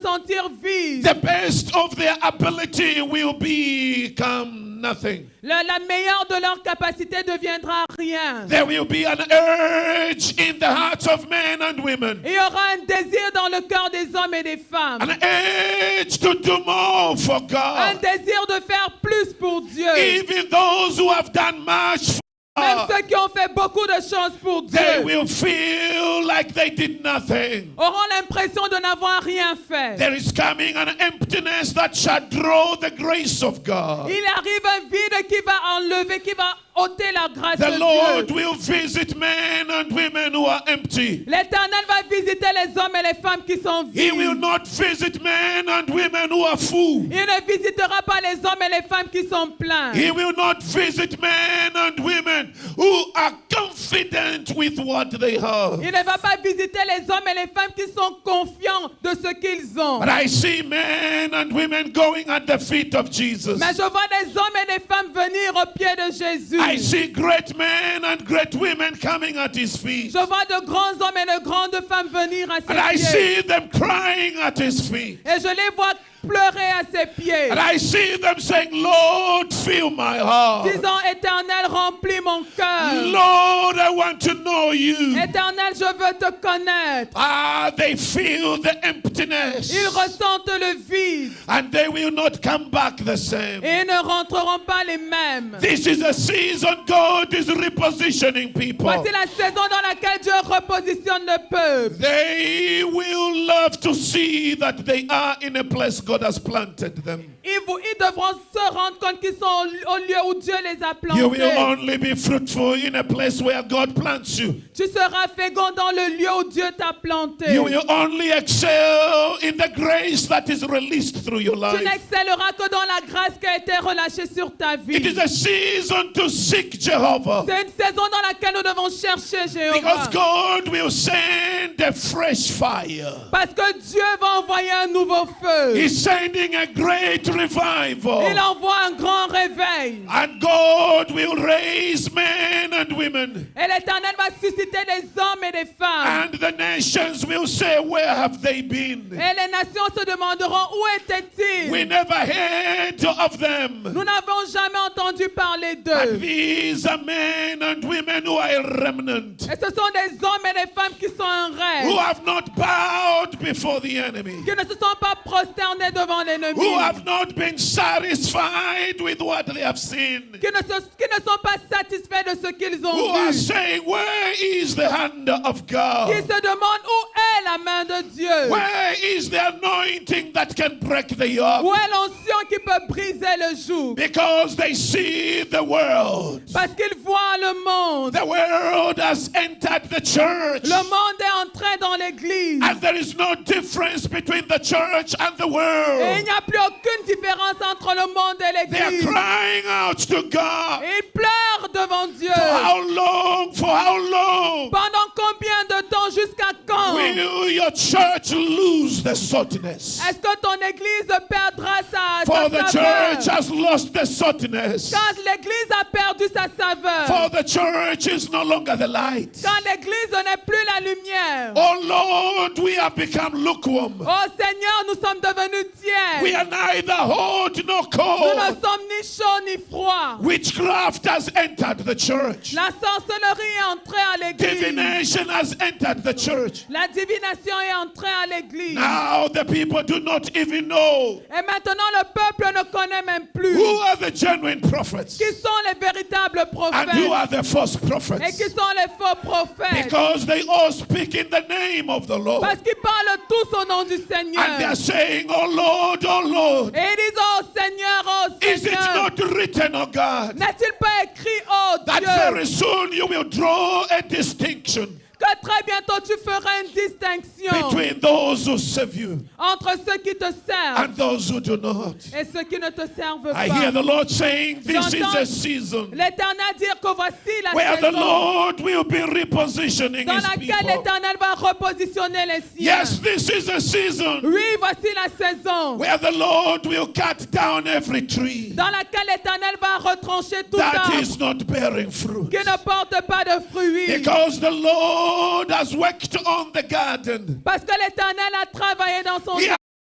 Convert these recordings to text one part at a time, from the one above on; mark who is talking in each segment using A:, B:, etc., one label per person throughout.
A: sentir vides.
B: The best of their ability will become nothing.
A: La meilleure de leur capacité deviendra rien.
B: There will be an urge in the hearts of men and women.
A: Il y aura un désir dans le cœur des hommes et des femmes.
B: An urge to do more for
A: Un
B: God.
A: désir de faire plus pour Dieu.
B: Even those who have done much for
A: Même
B: God,
A: ceux qui ont fait beaucoup de choses pour
B: they
A: Dieu
B: will feel like they did nothing.
A: auront l'impression de n'avoir rien fait.
B: There is coming an emptiness that shall draw the grace of God.
A: Il arrive un vide qui va enlever, qui va ôter la grâce
B: The
A: de
B: Lord
A: Dieu.
B: will visit men and women who are empty.
A: L'Éternel va visiter les hommes et les femmes qui sont
B: He will
A: vides.
B: not visit men and women who are full.
A: Il ne visitera pas les hommes et les femmes qui sont pleins.
B: He will not visit men and women who are confident with what they have.
A: Il ne va pas visiter les hommes et les femmes qui sont confiants de ce qu'ils ont.
B: But I see men and women going at the feet of Jesus.
A: Mais je vois des hommes et des femmes venir au pied de Jésus.
B: I see great men and great women coming at his feet.
A: Je vois de grands hommes et de grandes femmes venir à
B: And I
A: ses pieds.
B: see them crying at his feet.
A: Et je les vois pleurer à ses pieds.
B: And I see them saying, Lord, fill my heart.
A: Disant, Éternel, remplis mon cœur.
B: Lord, I want to know you.
A: Éternel, je veux te connaître.
B: Ah, they feel the emptiness.
A: Ils ressentent le vide
B: And they will not come back the same.
A: et ne rentreront pas les mêmes.
B: This is a season God is repositioning people.
A: Voici la saison dans laquelle Dieu repositionne le peuple.
B: They will love to see that they are in a place God has planted them.
A: Ils devront se rendre compte qu'ils sont au lieu où Dieu les a
B: You will
A: plantés.
B: only be fruitful in a place where God plants you.
A: Tu seras fécond dans le lieu où Dieu t'a planté.
B: You will only excel in the grace that is released through your
A: Tu
B: life.
A: n'excelleras que dans la grâce qui a été relâchée sur ta
B: It
A: vie.
B: is a season to seek Jehovah.
A: C'est une saison dans laquelle nous devons chercher
B: Because
A: Jéhovah.
B: God will send a fresh fire.
A: Parce que Dieu va envoyer un nouveau feu.
B: He's sending a great revival.
A: Il envoie un grand réveil.
B: And God will raise men and women.
A: Et l'Éternel va susciter des hommes et des femmes.
B: And the nations will say, where have they been?
A: Et les nations se demanderont où étaient-ils.
B: We never heard of them.
A: Nous n'avons jamais entendu parler
B: And
A: d'eux.
B: these are men and women who are a remnant,
A: Et ce sont des hommes et des femmes qui sont un
B: who
A: rêve.
B: have not bowed before the enemy,
A: Qui ne se sont pas prosternés devant l'ennemi.
B: who have not been satisfied with what they have seen,
A: Qui ne sont pas satisfaits de ce qu'ils
B: who
A: ont
B: are
A: vu.
B: saying, where is the hand of
A: Qui
B: God?
A: se demandent où est la main de Dieu.
B: Where is the anointing that can break the yoke?
A: Où est l'onction qui peut briser le joug.
B: Because they see the world.
A: Parce qu'ils voient le monde.
B: The world has entered the church.
A: Le monde est entré dans l'église.
B: And there is no difference between the church and the
A: Et il
B: world.
A: n'y a plus aucune différence entre le monde et
B: They are
A: l'église.
B: crying out to God.
A: Et ils pleurent devant Dieu.
B: For how long? For how long
A: Pendant combien de temps? Jusqu'à quand?
B: will your church lose the saltiness?
A: Est-ce que ton église perdra sa
B: For the church
A: saveur?
B: has lost the saltiness.
A: Quand l'église a perdu sa saveur.
B: For the church is no longer the light.
A: Quand l'église n'est plus la lumière.
B: Oh Lord, we have become lukewarm.
A: Oh Seigneur, nous sommes devenus
B: We
A: tièdes.
B: are neither hot nor
A: Nous
B: cold.
A: ne sommes ni chauds ni froids.
B: Witchcraft has entered the church.
A: La sorcellerie est entrée à l'église.
B: Divination has entered the church.
A: La divination est entrée à l'église.
B: Now the people do not even know
A: Et maintenant, le peuple ne connaît même plus
B: who are the genuine prophets
A: qui sont les véritables
B: and who
A: prophètes
B: are the false
A: et
B: prophets.
A: qui sont les faux prophètes.
B: Because they all speak in the name of the Lord.
A: Parce qu'ils parlent tous au nom du
B: And they are
A: Seigneur.
B: saying, oh Lord, oh Lord.
A: Et ils disent, oh Seigneur, oh
B: Is it
A: Seigneur.
B: not written, oh God,
A: N'est-il pas écrit, oh
B: that
A: Dieu,
B: very soon you will draw a distinction
A: que très bientôt tu feras une distinction
B: between those who serve you
A: entre ceux qui te servent
B: and those who do not?
A: et ceux qui ne te servent
B: I hear
A: pas.
B: the Lord saying, this is
A: J'entends
B: a season
A: l'Éternel dire que voici la
B: where the
A: saison
B: Lord will be repositioning
A: dans
B: his
A: laquelle
B: people.
A: l'Éternel va repositionner les siens.
B: Yes, this is a season
A: Oui, voici la saison
B: where the Lord will cut down every tree
A: dans laquelle l'Éternel va retrancher tout
B: that
A: arbre
B: is not bearing fruit.
A: qui ne porte pas de fruits.
B: Because the Lord has worked on the garden.
A: Parce que l'Éternel a travaillé dans son
B: He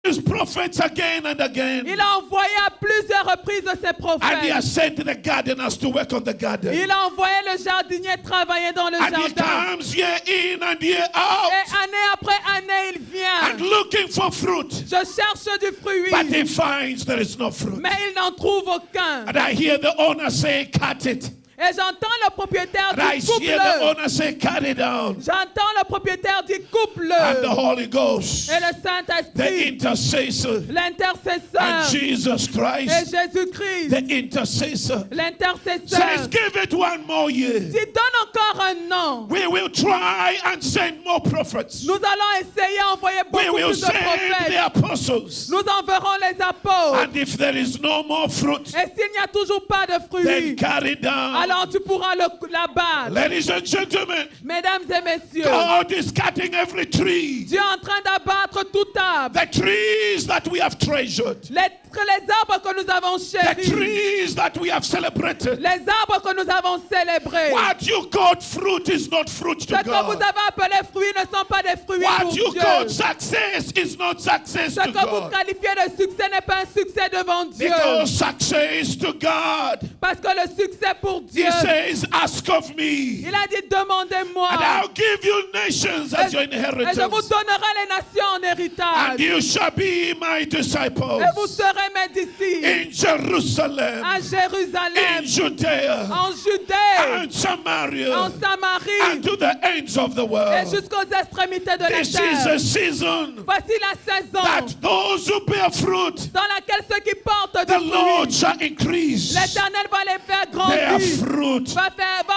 B: his prophets again and again.
A: Il a envoyé à plusieurs reprises ses
B: And he
A: prophètes.
B: has sent the gardeners to work on the garden.
A: Il a envoyé le jardinier travailler dans le
B: And he
A: jardin.
B: comes year in and year
A: Et
B: out
A: année après année, il
B: and
A: vient.
B: looking for fruit.
A: Je cherche du
B: But he
A: fruit,
B: finds there is no fruit.
A: mais il n'en trouve aucun.
B: And I hear the owner say, cut it.
A: Et j'entends le propriétaire
B: And I
A: dire
B: hear the
A: coupe-le.
B: owner say, cut it down.
A: J'entends le propriétaire dire
B: And the
A: coupe-le.
B: Holy Ghost,
A: Et le
B: the
A: Saint-Esprit,
B: intercessor, and
A: l'intercesseur,
B: Jesus
A: et
B: Christ,
A: Jésus-Christ,
B: the intercessor, says,
A: l'intercesseur,
B: give it one more year.
A: dit donne encore un an.
B: We will try and send more prophets.
A: Nous allons essayer d'envoyer
B: We
A: beaucoup
B: will
A: plus de
B: send the
A: prophètes.
B: apostles.
A: Nous enverrons les apôtres.
B: And if there is no more fruit,
A: Et s'il n'y a toujours pas de
B: then
A: fruits,
B: cut it down.
A: alors tu pourras l'abattre.
B: Ladies and gentlemen,
A: Mesdames et messieurs,
B: God is cutting every tree.
A: Dieu est en train d'abattre tout arbre.
B: The trees that we have treasured,
A: Les arbres que nous avons
B: the
A: chéris,
B: trees that we have celebrated.
A: les arbres que nous avons célébrés.
B: What you called fruit is not fruit
A: Ce
B: to
A: que vous
B: God.
A: avez appelé fruits ne sont pas des fruits
B: What
A: pour
B: you
A: Dieu.
B: called success is not success
A: Ce
B: to
A: que vous
B: God.
A: qualifiez de succès n'est pas un succès devant Dieu.
B: Because success to God,
A: Parce que le succès pour Dieu,
B: He says, ask of me,
A: il a dit demandez-moi.
B: and I'll give you nations as your
A: Et je vous
B: inheritance,
A: donnerai les nations en héritage.
B: and you shall be my disciples
A: Et vous serez mes disciples
B: in Jerusalem,
A: à Jérusalem,
B: in Judea,
A: en Judée,
B: and Samaria,
A: en Samarie
B: and to the ends of the
A: et
B: world.
A: jusqu'aux extrémités de la
B: This is
A: terre.
B: a season
A: Voici la saison
B: that those who bear fruit,
A: dans laquelle ceux qui portent
B: the
A: du
B: Lord
A: fruit,
B: shall increase
A: l'Éternel va les faire
B: their
A: grandir,
B: fruit.
A: va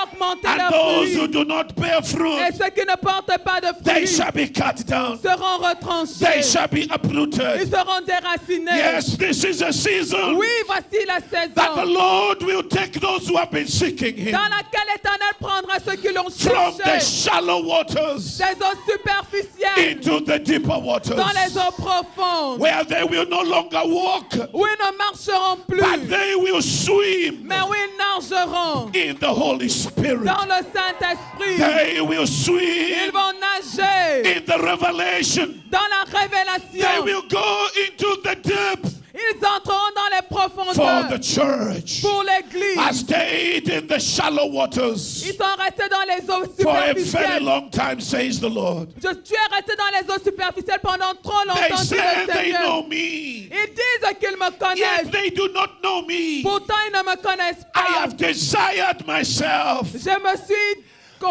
A: augmenter
B: And
A: leurs
B: those who
A: fruits.
B: do not bear
A: Et
B: fruit,
A: ceux qui ne portent pas de
B: they
A: fruits
B: shall be cut down.
A: seront
B: They
A: retranchés.
B: shall be
A: Ils
B: uprooted.
A: seront déracinés.
B: Yes, this is a season
A: Oui, voici la
B: that the
A: saison
B: Lord will take those who have been seeking Him
A: dans laquelle l'Éternel prendra ceux qui l'ont
B: from the
A: cherché
B: shallow waters
A: des eaux superficielles
B: into the deeper waters,
A: dans les eaux profondes
B: where they will no longer walk,
A: où ils ne marcheront
B: but
A: plus,
B: they will swim
A: mais où ils nageront
B: in the Holy Spirit.
A: dans le Saint-Esprit.
B: They will
A: Ils
B: swim
A: vont nager
B: in the revelation.
A: dans la
B: They
A: révélation.
B: will go into the depth
A: Ils entreront dans les
B: for
A: profondeurs
B: the church.
A: pour l'Église.
B: I stayed in the shallow waters
A: Ils sont restés dans les eaux
B: for a very
A: superficielles.
B: long time, says the Lord.
A: Tu es resté dans les eaux superficielles pendant trop
B: They
A: longtemps, dit
B: say
A: le
B: they
A: Seigneur.
B: know me,
A: Ils disent qu'ils me
B: yet
A: connaissent.
B: they do not know me.
A: Pourtant, ils ne me connaissent
B: I
A: pas.
B: have desired myself
A: Je me suis...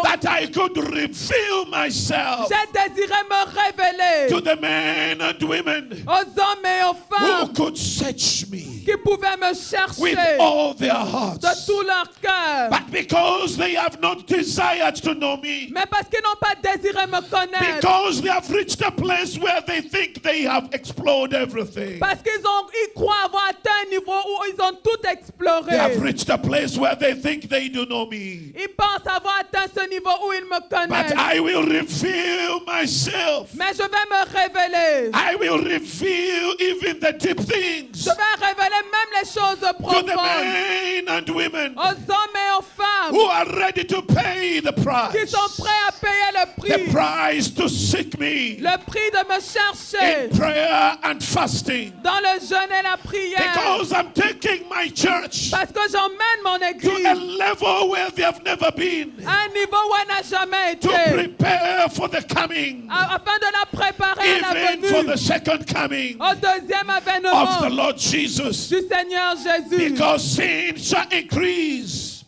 B: that I could reveal myself
A: J'ai désiré me révéler
B: to the men and women
A: aux hommes et aux
B: who
A: femmes
B: could search me
A: qui pouvaient me
B: with
A: chercher
B: all their
A: de
B: hearts.
A: tout leur cœur.
B: But because they have not desired to know me,
A: Mais parce qu'ils n'ont pas désiré me connaître,
B: because they have reached a place where they think they have explored everything,
A: parce ils croient avoir atteint un niveau où ils ont tout
B: they have
A: exploré.
B: reached a place where they think they do know me.
A: Ils pensent avoir atteint ce niveau où ils me
B: But
A: connaissent.
B: I will reveal myself.
A: Mais je vais me révéler.
B: I will reveal even the deep things
A: Je vais révéler même les choses
B: to the
A: profondes
B: men and women
A: aux hommes et aux femmes
B: who are ready to pay the
A: qui
B: price.
A: sont prêts à payer le
B: The
A: prix.
B: price to seek me
A: Le prix de me chercher
B: in prayer and fasting.
A: dans le jeûne et la prière.
B: Because I'm taking my church
A: Parce que j'emmène mon
B: to a
A: église
B: level where they have never been,
A: à un niveau où elle n'a jamais
B: to
A: été.
B: prepare for the coming,
A: Afin de la préparer à la
B: even for
A: venue.
B: the second coming
A: Au deuxième
B: of the
A: avènement
B: Lord Jesus.
A: du Seigneur Jésus.
B: Because sin shall increase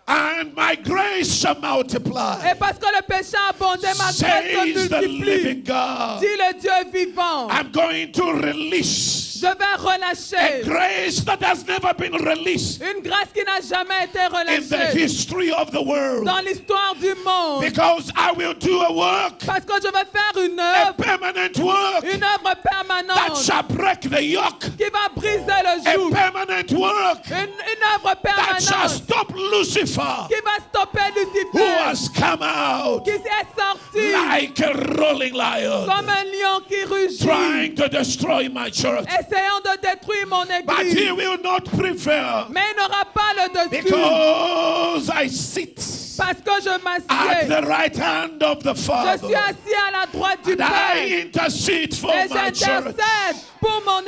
B: and my grace shall multiply,
A: Et parce que le péché a abondé, ma grâce
B: says
A: se
B: the
A: multiplie.
B: living God.
A: Dit le Dieu vivant.
B: I'm going to release
A: Je vais
B: a
A: relâcher
B: grace that has never been released
A: une grâce qui n'a jamais été
B: in the
A: relâchée
B: history of the world.
A: dans l'histoire du monde.
B: Because I will do a work,
A: Parce que je vais faire une
B: a
A: œuvre
B: permanent work
A: œuvre
B: that
A: permanente
B: shall break the yoke,
A: qui va briser le
B: a
A: joug.
B: permanent work
A: Une œuvre
B: that shall
A: permanente
B: stop Lucifer,
A: qui va stopper
B: who
A: Lucifer,
B: has come out
A: qui est sorti
B: like a rolling lion,
A: comme un lion qui rugit,
B: trying to destroy my church.
A: essayant de détruire mon
B: But he
A: église.
B: will not prevail
A: Mais il n'aura pas le dessus.
B: because I sit
A: Parce que je
B: at
A: m'assieds.
B: the right hand of the
A: Je
B: Father.
A: suis assis à la droite du
B: And
A: Père.
B: I intercede for
A: Et
B: my church.
A: j'intercède pour mon
B: And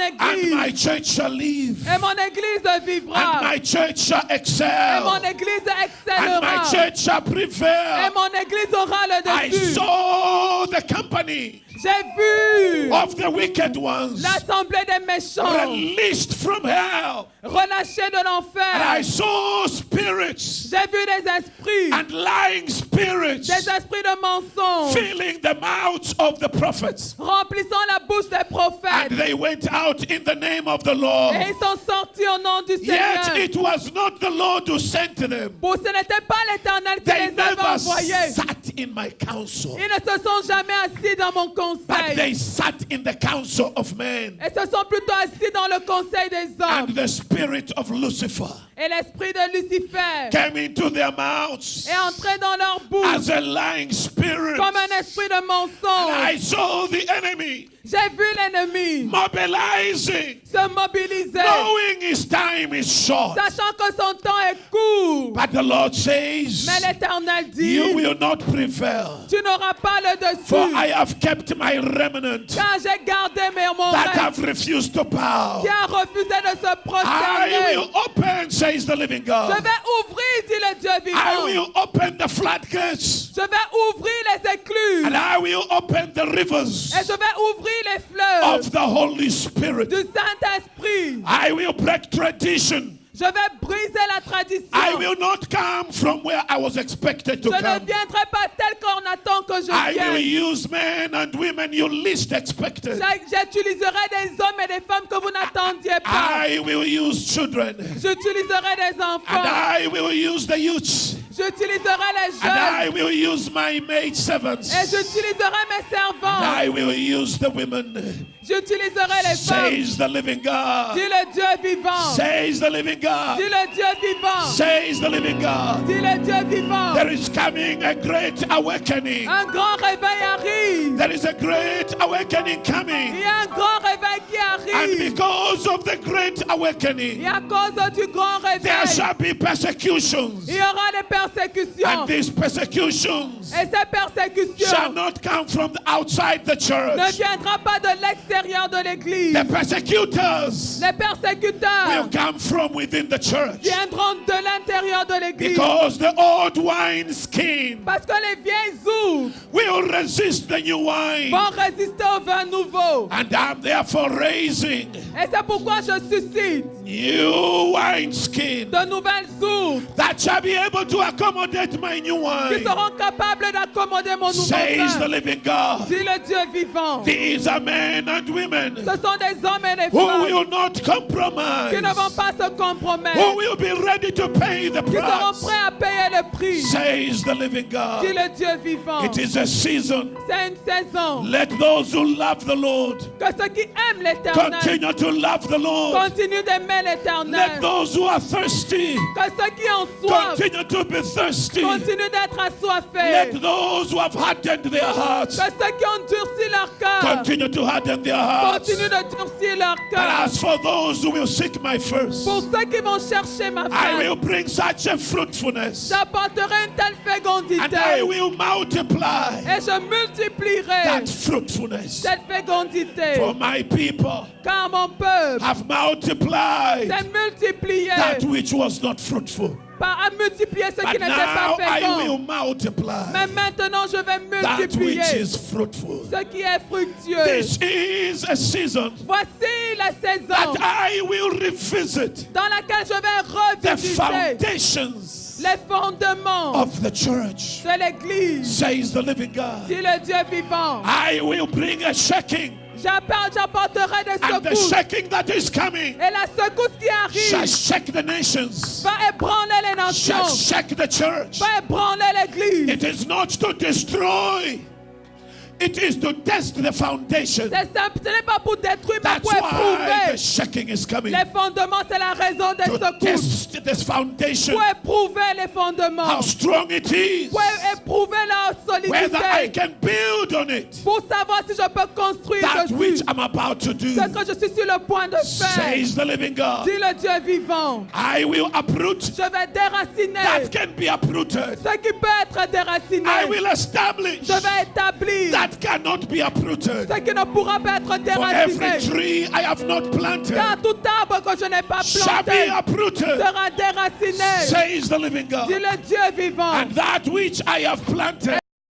B: my
A: église.
B: church shall live.
A: Et mon église
B: And
A: vivra.
B: my church shall
A: Et
B: excel.
A: mon église
B: And my
A: excellera.
B: church shall
A: Et
B: prevail.
A: mon église aura le
B: I
A: dessus.
B: saw the company
A: J'ai vu
B: of the wicked ones
A: l'assemblée des méchants
B: released from hell.
A: relâchés de
B: And I
A: l'enfer.
B: saw spirits
A: J'ai vu des esprits,
B: and lying spirits
A: des esprits de mensonges,
B: filling the mouths of the prophets.
A: remplissant la bouche des prophètes.
B: And they went out in the name of the Lord.
A: Et ils sont sortis au nom du
B: Yet
A: Seigneur.
B: it was not the Lord who sent them.
A: Pour ce n'était pas l'Éternel qui
B: They
A: les avait
B: never
A: envoyés.
B: sat in my counsel,
A: Ils ne se sont jamais assis dans mon
B: but
A: conseil.
B: they sat in the counsel of men.
A: Et se sont plutôt assis dans le conseil des
B: And
A: hommes.
B: the spirit of Lucifer
A: Et l'esprit de Lucifer
B: came into their mouths
A: est entré dans leur bouche
B: as a lying spirit.
A: comme un esprit de
B: And I
A: mensonge.
B: saw the enemy
A: J'ai vu l'ennemi
B: mobilizing,
A: se mobiliser,
B: knowing his time is short.
A: sachant que son temps est court.
B: But the Lord says,
A: Mais l'Éternel dit,
B: you will not prevail.
A: tu n'auras pas le
B: For
A: dessus.
B: I have kept my remnant
A: Car j'ai gardé mon
B: that
A: reste
B: have refused to bow.
A: qui a refusé de se
B: I
A: prosterner.
B: will open, says the living
A: Je
B: God.
A: vais ouvrir, dit le Dieu
B: I
A: vivant.
B: will open the floodgates.
A: Je vais ouvrir les écluses.
B: And I will open the rivers
A: Et je vais ouvrir les fleuves
B: of the Holy Spirit.
A: du Saint-Esprit.
B: I will break tradition.
A: Je vais briser la tradition.
B: I will not come from where I was expected to
A: Je ne
B: come.
A: viendrai pas tel qu'on attend que je
B: I will
A: vienne.
B: use men and women you least expected.
A: J'utiliserai des hommes et des femmes que vous n'attendiez pas.
B: I will use children.
A: J'utiliserai des
B: And
A: enfants.
B: I will use the youths.
A: J'utiliserai les
B: And I
A: jeunes.
B: will use my maid servants.
A: Et j'utiliserai mes
B: And
A: servants.
B: I will use the women.
A: J'utiliserai les femmes.
B: Says the living God.
A: Dis le Dieu vivant.
B: Says the living God.
A: Dis le Dieu vivant.
B: Says the living God.
A: Dis le Dieu vivant.
B: There is coming a great awakening.
A: Un grand réveil arrive.
B: There is a great awakening
A: Il
B: coming.
A: y a un grand réveil qui
B: And
A: arrive.
B: because of the great awakening,
A: Et à cause du grand
B: there
A: réveil,
B: shall be persecutions.
A: il y aura des persécutions.
B: And these persecutions
A: Et ces
B: shall
A: persécutions
B: not come from outside the
A: ne
B: church.
A: viendront pas de l'extérieur de l'église.
B: The persecutors
A: Les persécuteurs
B: will come from within the church.
A: viendront de l'intérieur de l'église.
B: Because the old wine skin
A: Parce que les vieilles ouvres
B: will resist the new wine.
A: vont résister au vin nouveau.
B: And I'm therefore raising
A: Et c'est pourquoi je suscite
B: new wine skin
A: de nouvelles ouvres
B: that shall be able to accommodate my new
A: qui
B: wine.
A: seront capables d'accommoder mon nouveau
B: Says the
A: vin.
B: living God.
A: Dit le Dieu vivant.
B: These are men and women
A: Ce sont des hommes et des
B: who
A: femmes
B: will not
A: qui ne vont
B: compromise,
A: pas se compromettre,
B: who will be ready to pay the
A: qui seront
B: price.
A: prêts à payer le prix.
B: Says the living
A: Dit
B: God.
A: le Dieu vivant.
B: It is a season.
A: C'est une saison.
B: Let those who love the Lord
A: Que ceux qui aiment l'éternel
B: continue to love the Lord.
A: continuent d'aimer
B: Let
A: l'éternel.
B: those who are thirsty
A: Que ceux qui ont soif
B: continue to be thirsty.
A: continuent d'être assoiffés.
B: Let those who have hardened their hearts
A: Que ceux qui ont durci leur cœur
B: continue to harden their hearts.
A: continuent de durcir leur
B: But
A: cœur.
B: as for those who will seek my first,
A: Pour ceux qui vont chercher ma
B: I will
A: face,
B: bring such a fruitfulness,
A: j'apporterai une telle
B: and I
A: fécondité
B: will multiply
A: et je multiplierai
B: that fruitfulness.
A: cette fécondité.
B: For my people
A: Car mon peuple
B: have multiplied
A: s'est multiplié
B: that which was not fruitful.
A: à multiplier ce qui
B: But
A: n'était pas
B: now I will
A: fécond.
B: multiply
A: Mais maintenant je vais
B: that which
A: multiplier
B: is fruitful.
A: ce qui est fructueux.
B: This is a season
A: Voici la saison
B: that I will revisit
A: dans laquelle je vais
B: the
A: revisiter
B: foundations
A: les fondements
B: of the church,
A: de l'église.
B: says the living God.
A: Dit le Dieu vivant.
B: I will bring a shaking,
A: J'apporterai des
B: and the
A: secousses.
B: shaking that is coming
A: Et la secousse qui
B: shall
A: arrive
B: shake the nations,
A: va ébranler les
B: shall
A: nations,
B: shake the church.
A: va ébranler l'église.
B: It is not to destroy, it is to test the foundation.
A: C'est simple, ce n'est pas pour détruire, mais
B: That's
A: pour
B: why the
A: éprouver.
B: shaking is coming.
A: Les fondements, c'est la raison des
B: To
A: secousses.
B: test this foundation,
A: pour éprouver les fondements,
B: how strong it is,
A: pour éprouver leur
B: whether I
A: solidité,
B: can build on it.
A: pour savoir si je peux construire
B: That which
A: dessus
B: I'm about to do,
A: ce que je suis sur le point de faire.
B: says the living God.
A: Dit le Dieu vivant,
B: I will uproot
A: je vais déraciner
B: that can be uprooted.
A: ce qui peut être déraciné.
B: I will establish
A: Je vais établir
B: that cannot be uprooted.
A: ce qui ne pourra pas être
B: For every
A: déraciné.
B: tree I have not planted
A: Car tout arbre que je n'ai pas
B: shall be
A: planté
B: uprooted,
A: sera déraciné.
B: says the living
A: Dit
B: God.
A: le Dieu vivant.
B: And that which I have planted